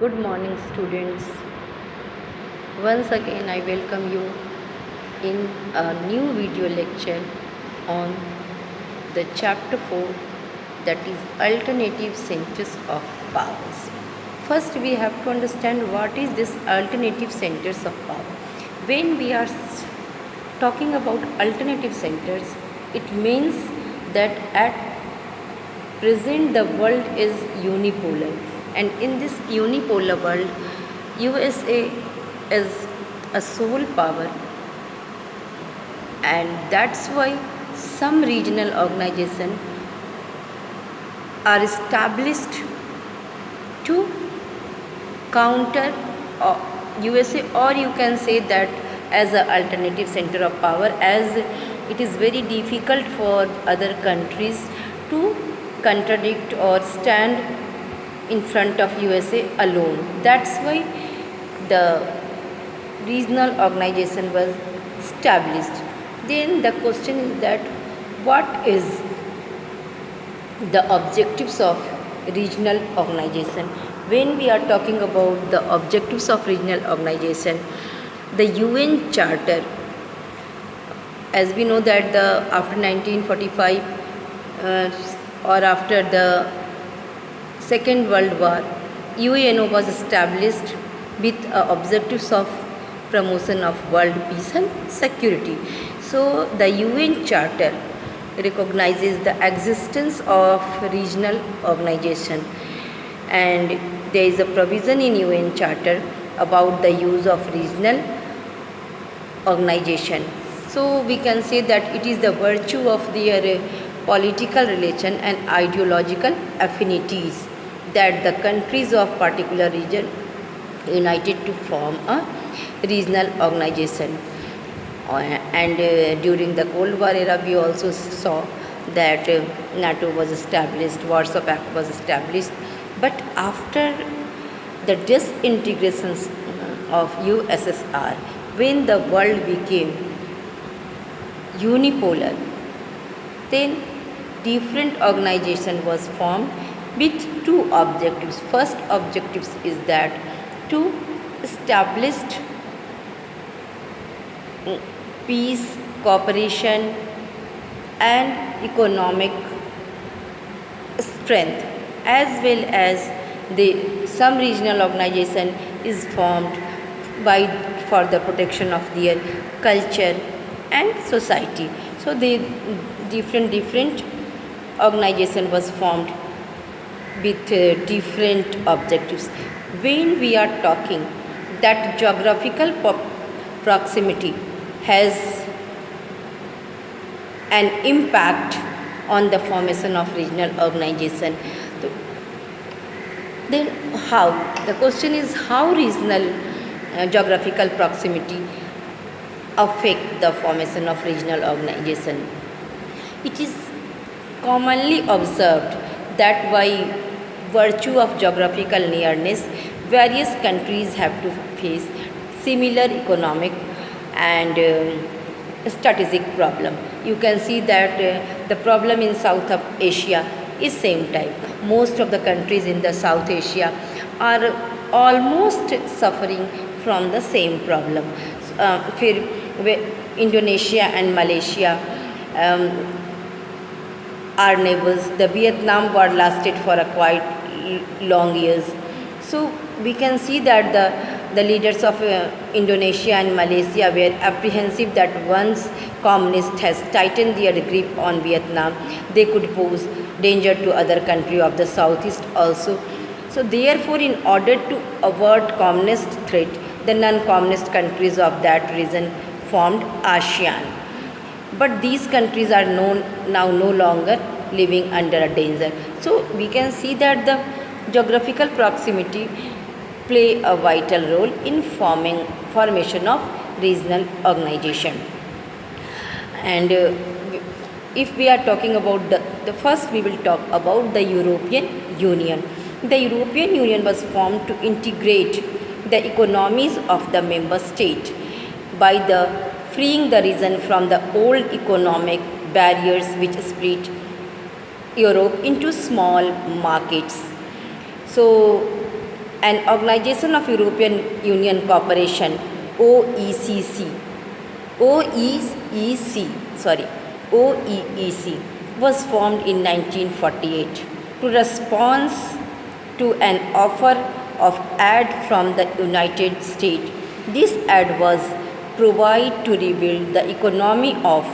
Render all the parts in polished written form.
Good morning, students. Once again, I welcome you in a new video lecture on the chapter 4, that is alternative centers of powers. First, we have to understand what is this alternative centers of power. When we are talking about alternative centers, it means that at present the world is unipolar, and in this unipolar world USA is a sole power, and that's why some regional organizations are established to counter USA, or you can say that as an alternative center of power, as it is very difficult for other countries to contradict or stand in front of USA alone. That's why the regional organization was established. Then the question is that what is the objectives of regional organization? When we are talking about the objectives of regional organization, the UN Charter, as we know that after 1945 or after the Second World War, UNO was established with objectives of promotion of world peace and security. So the UN Charter recognizes the existence of regional organization, and there is a provision in UN Charter about the use of regional organization. So we can say that it is the virtue of their political relation and ideological affinities that the countries of particular region united to form a regional organization. And during the Cold War era, we also saw that NATO was established, Warsaw Pact was established. But after the disintegration of USSR, when the world became unipolar, then different organization was formed with two objectives. First objective is that to establish peace, cooperation and economic strength, as well as some regional organization is formed for the protection of their culture and society. So the different organization was formed with different objectives. When we are talking that geographical proximity has an impact on the formation of regional organization, then how? The question is how regional geographical proximity affect the formation of regional organization. It is commonly observed that by virtue of geographical nearness, various countries have to face similar economic and strategic problem. You can see that the problem in South of Asia is same type. Most of the countries in the South Asia are almost suffering from the same problem. Indonesia and Malaysia are neighbors. The Vietnam war lasted for a quite long years. So we can see that the leaders of Indonesia and Malaysia were apprehensive that once communists has tightened their grip on Vietnam, they could pose danger to other countries of the southeast also. So therefore, in order to avert communist threat, the non-communist countries of that region formed ASEAN. But these countries are now no longer living under a danger. So we can see that the geographical proximity play a vital role in formation of regional organization. And if we are talking about the first, we will talk about the European Union. The European Union was formed to integrate the economies of the member state by the freeing the region from the old economic barriers which split Europe into small markets. So An Organization of European Union Cooperation, OECC, OEEC, sorry, OEEC was formed in 1948 to respond to an offer of aid from the United States. This aid was provided to rebuild the economy of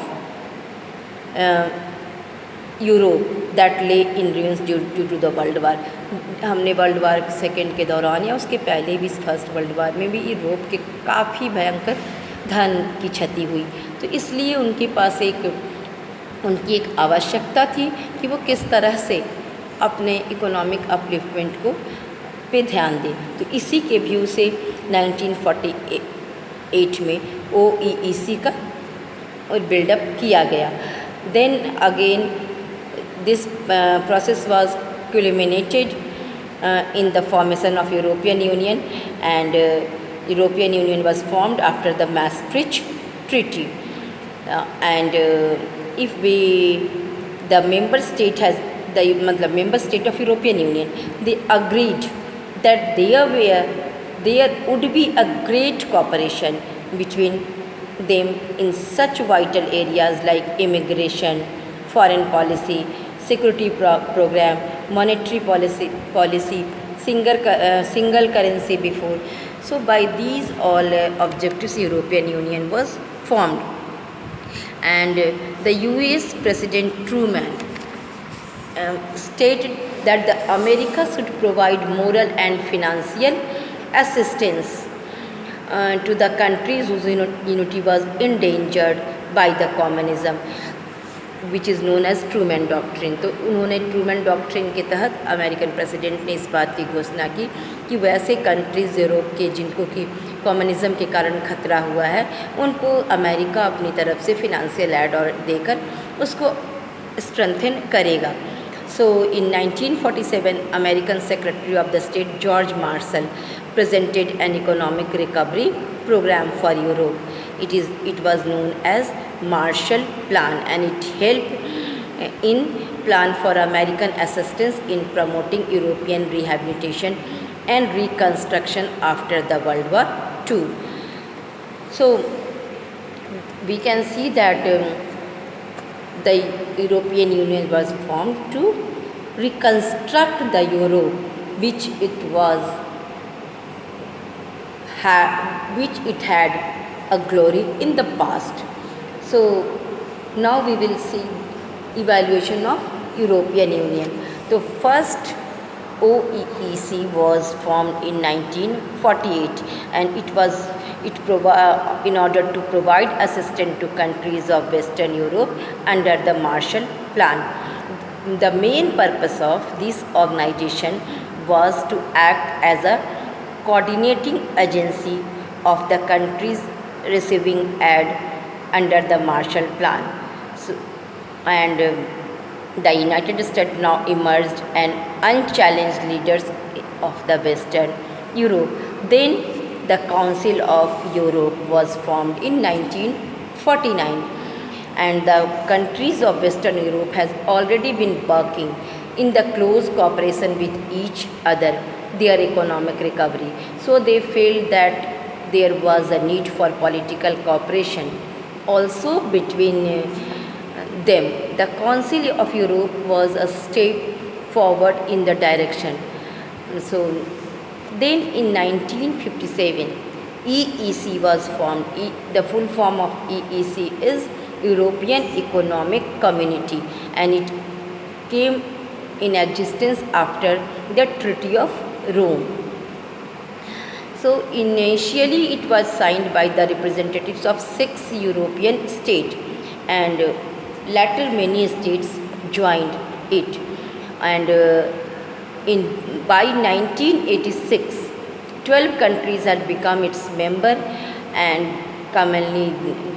Europe that lay in ruins due to the world war. हमने world war second के दौरान या उसके पहले भी first world war में भी Europe के काफ़ी भयंकर धन की क्षति हुई, तो इसलिए उनके पास उनकी एक आवश्यकता थी कि वो किस तरह से अपने इकोनॉमिक अपलिफ्टमेंट को पे ध्यान दें। तो इसी के व्यू से 1948 में OEEC का बिल्डअप किया गया। Then again this process was culminated in the formation of European Union, and European Union was formed after the Maastricht Treaty. And if the member state has the member state of European Union, they agreed that there would be a great cooperation between them in such vital areas like immigration, foreign policy, security program, monetary policy, single currency before. So by these all objectives, European Union was formed, and the US President Truman stated that the America should provide moral and financial assistance to the countries whose unity was endangered by the communism, which is known as Truman doctrine. तो उन्होंने Trueman doctrine के तहत American president ने इस बात की घोषणा की कि वैसे कंट्रीज़ यूरोप के जिनको कि कम्युनिज़्म के कारण खतरा हुआ है, उनको अमेरिका अपनी तरफ से फिनेंशियल एड और देकर उसको स्ट्रेंथन करेगा। So in 1947 American secretary of the state George Marshall presented an economic recovery program for Europe. It was known as Marshall Plan, and it helped in plan for American assistance in promoting European rehabilitation and reconstruction after the World War II. So we can see that the European Union was formed to reconstruct the Europe which it had a glory in the past. So now we will see evaluation of European Union. The first OEEC was formed in 1948, and in order to provide assistance to countries of Western Europe under the Marshall Plan. The main purpose of this organization was to act as a coordinating agency of the countries receiving aid under the Marshall Plan. So, and the United States now emerged an unchallenged leaders of the Western Europe. Then the Council of Europe was formed in 1949, and the countries of Western Europe has already been working in the close cooperation with each other their economic recovery. So they felt that there was a need for political cooperation also between them. The Council of Europe was a step forward in the direction. So then in 1957 EEC was formed. The full form of EEC is European Economic Community, and it came in existence after the Treaty of Rome. So initially it was signed by the representatives of 6 European states, and later many states joined it, and by 1986 12 countries had become its member, and commonly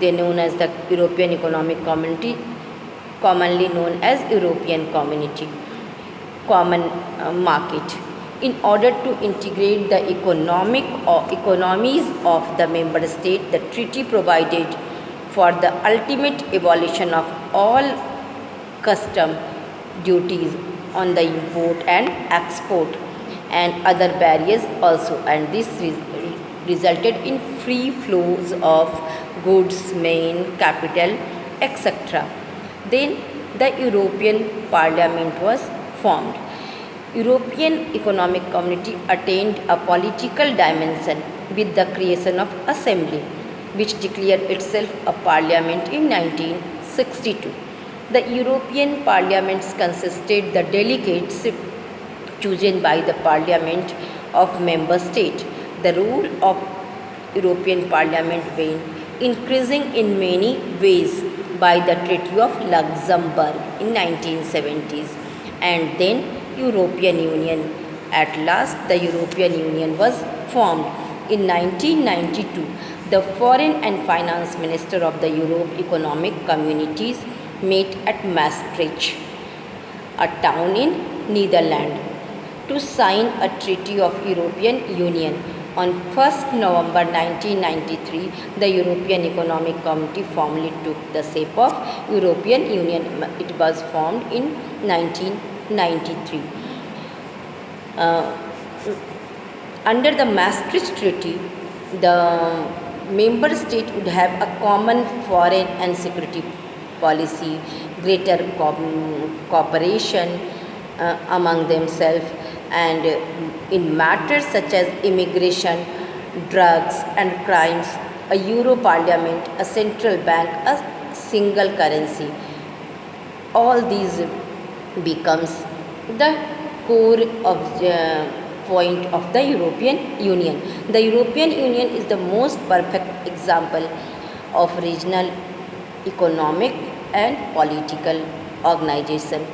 they known as the European Economic Community, commonly known as European Community, Common Market. In order to integrate the economies of the member state, the treaty provided for the ultimate abolition of all custom duties on the import and export, and other barriers also, and this resulted in free flows of goods, men, capital, etc. Then the European Parliament was formed. European Economic Community attained a political dimension with the creation of Assembly, which declared itself a parliament in 1962. The European parliaments consisted the delegates chosen by the parliament of member state. The role of European Parliament waned, increasing in many ways by the Treaty of Luxembourg in 1970s, and then European Union. At last, the European Union was formed in 1992. The Foreign and Finance Minister of the Europe Economic Communities met at Maastricht, a town in Netherlands, to sign a Treaty of European Union. On 1st November 1993, the European Economic Community formally took the shape of European Union. It was formed in 1993. Under the Maastricht Treaty, the member state would have a common foreign and security policy, greater cooperation among themselves, and in matters such as immigration, drugs and crimes, a Euro Parliament, a central bank, a single currency. All these becomes the core of the point of the European Union. The European Union is the most perfect example of regional economic and political organization.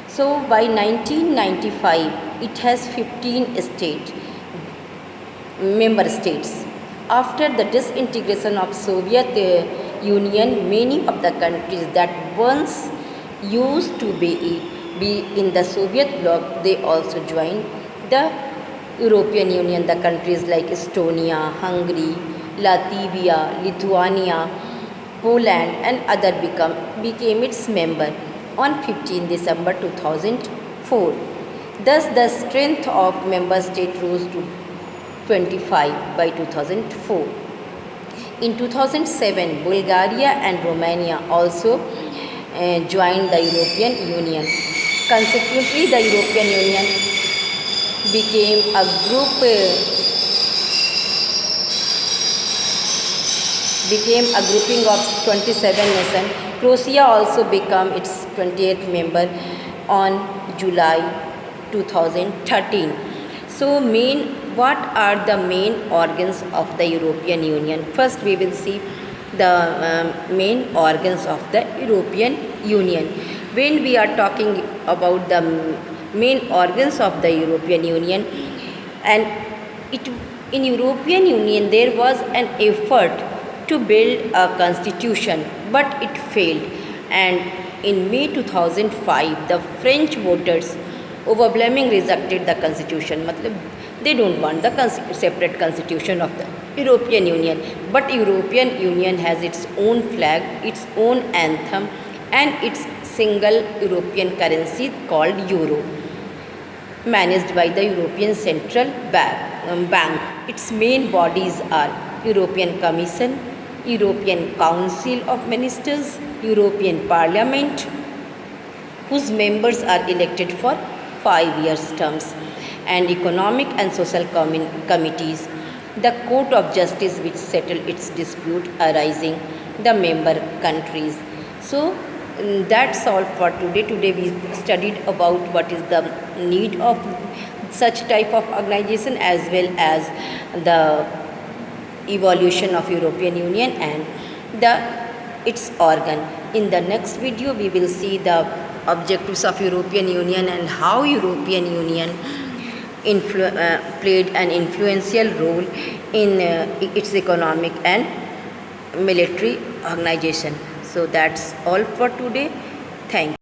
So by 1995, it has 15 member states. After the disintegration of Soviet Union, many of the countries that once used to be in the Soviet bloc, they also joined the European Union. The countries like Estonia, Hungary, Latvia, Lithuania, Poland and other became its member on 15 December 2004. Thus, the strength of member state rose to 25 by 2004. In 2007, Bulgaria and Romania also joined the European Union. Consequently, the European Union became a grouping of 27 nations. Croatia also became its 28th member on July 2013. So, what are the main organs of the European Union? First, we will see the main organs of the European Union. When we are talking about the main organs of the European Union, and in European Union there was an effort to build a constitution, but it failed, and in May 2005 the French voters overwhelmingly rejected the constitution. They don't want the separate constitution of the European Union, but European Union has its own flag, its own anthem and its single European currency called Euro, managed by the European Central Bank. Its main bodies are European Commission, European Council of Ministers, European Parliament, whose members are elected for 5-year terms, and Economic and Social Committees, the Court of Justice which settle its dispute arising the member countries. So that's all for today. Today we studied about what is the need of such type of organization as well as the evolution of European Union and its organ. In the next video we will see the objectives of European Union and how European Union played an influential role in its economic and military organization. So that's all for today. Thank you.